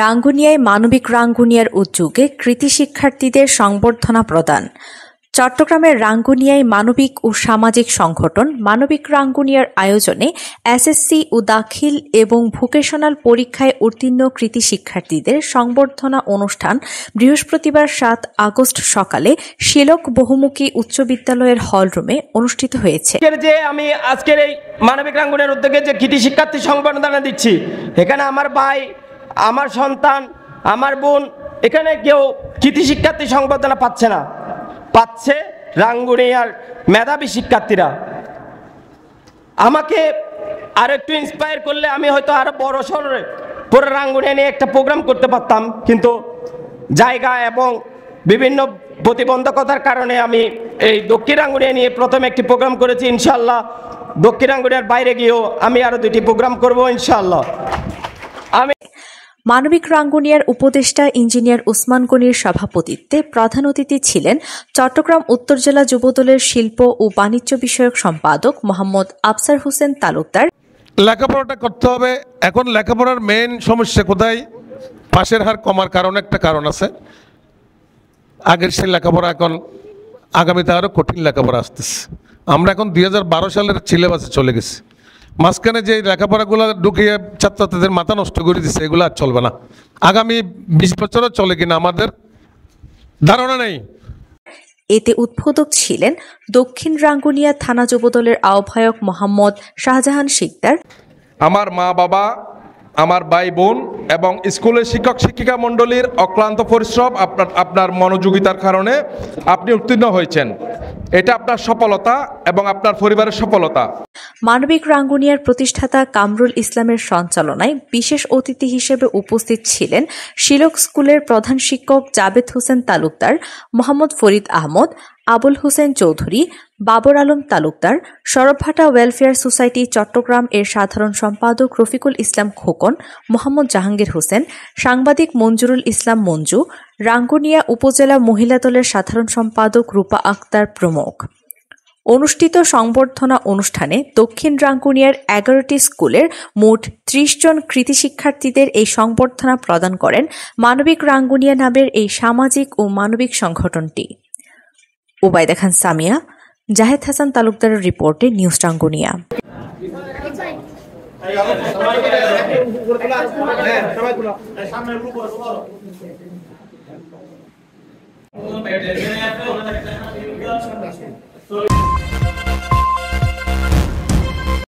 রাঙ্গুনিয়ায় মানবিক রাঙ্গুনিয়ার উদ্যোগে কৃতি শিক্ষার্থীদের সংবর্ধনা প্রদান। চট্টগ্রামের রাঙ্গুনিয়ায় মানবিক ও সামাজিক সংগঠন মানবিক রাঙ্গুনিয়ার আয়োজনে এসএসসি ও দাখিল এবং ভোকেশনাল পরীক্ষায় উত্তীর্ণ কৃতি শিক্ষার্থীদের সংবর্ধনা অনুষ্ঠান বৃহস্পতিবার ৭ আগস্ট সকালে শিলক বহুমুখী উচ্চ বিদ্যালয়ের হলরুমে অনুষ্ঠিত হয়েছে। আমি আজকের এই মানবিক রাঙ্গুনিয়ার উদ্যোগে যে কৃতি শিক্ষার্থী সংবর্ধনা দিচ্ছি, এখানে আমার ভাই, আমার সন্তান, আমার বোন, এখানে কেউ কৃতি শিক্ষার্থী সংবর্ধনা পাচ্ছে না, পাচ্ছে রাঙ্গুনিয়ার মেধাবী শিক্ষার্থীরা। আমাকে আর একটু ইন্সপায়ার করলে আমি হয়তো আরো বড় শহরে পুরো রাঙ্গুনিয়া নিয়ে একটা প্রোগ্রাম করতে পারতাম, কিন্তু জায়গা এবং বিভিন্ন প্রতিবন্ধকতার কারণে আমি এই দক্ষিণ রাঙ্গুনিয়া নিয়ে প্রথমে একটি প্রোগ্রাম করেছি। ইনশাআল্লাহ দক্ষিণ রাঙ্গুনিয়ার বাইরে গিয়েও আমি আরো 2টি প্রোগ্রাম করব ইনশাআল্লাহ। মানবিক রাঙ্গুনিয়ার উপদেষ্টা ইঞ্জিনিয়ার উসমান গনির সভাপতিত্বে প্রধান অতিথি ছিলেন চট্টগ্রাম উত্তর জেলা যুবদলের শিল্প ও বাণিজ্য বিষয়ক সম্পাদক মোহাম্মদ আফসার হোসেন তালুকদার। লেখাপড়াটা করতে হবে। এখন লেখাপড়ার মেইন সমস্যা কোথায়? পাশের হার কমার কারণে একটা কারণ আছে। আগের সেই লেখাপড়া এখন আগামীতে আরও কঠিন লেখাপড়া আসতেছে। আমরা এখন 2012 সালের সিলেবাসে চলে গেছি। মাঝখানে যে লেখাপড়াগুলো ঢুকিয়ে ছাত্রছাত্রীদের মাথা নষ্ট করে দিচ্ছে, এগুলো আর চলবে না। আগামী 20 বছরও চলে কিনা আমাদের ধারণা নেই। এতে উদ্বোধক ছিলেন দক্ষিণ রাঙ্গুনিয়া থানা যুবদলের আহ্বায়ক মোহাম্মদ শাহজাহান শিকদার। আমার মা বাবা, আমার ভাই বোন এবং স্কুলের শিক্ষক শিক্ষিকা মণ্ডলীর অক্লান্ত পরিশ্রম, আপনার মনোযোগিতার কারণে আপনি উত্তীর্ণ হয়েছেন। এটা আপনার সফলতা এবং আপনার পরিবারের সফলতা। মানবিক রাঙ্গুনিয়ার প্রতিষ্ঠাতা কামরুল ইসলামের সঞ্চালনায় বিশেষ অতিথি হিসেবে উপস্থিত ছিলেন শিলক স্কুলের প্রধান শিক্ষক জাবেদ হোসেন তালুকদার, মোহাম্মদ ফরিদ আহমদ, আবুল হোসেন চৌধুরী, বাবর আলম তালুকদার, সরবভাটা ওয়েলফেয়ার সোসাইটি চট্টগ্রাম এর সাধারণ সম্পাদক রফিকুল ইসলাম খোকন, মোহাম্মদ জাহাঙ্গীর হোসেন, সাংবাদিক মঞ্জুরুল ইসলাম মঞ্জু, রাঙ্গুনিয়া উপজেলা মহিলা দলের সাধারণ সম্পাদক রূপা আক্তার প্রমুখ। অনুষ্ঠিত সংবর্ধনা অনুষ্ঠানে দক্ষিণ রাঙ্গুনিয়ার 11টি স্কুলের মোট 30 জন কৃতি শিক্ষার্থীদের এই সংবর্ধনা প্রদান করেন মানবিক রাঙ্গুনিয়া নামের এই সামাজিক ও মানবিক সংগঠনটি। ওবায়দা খান সামিয়া, জাহেদ হাসান তালুকদারের রিপোর্টে নিউজ রাঙ্গুনিয়া। So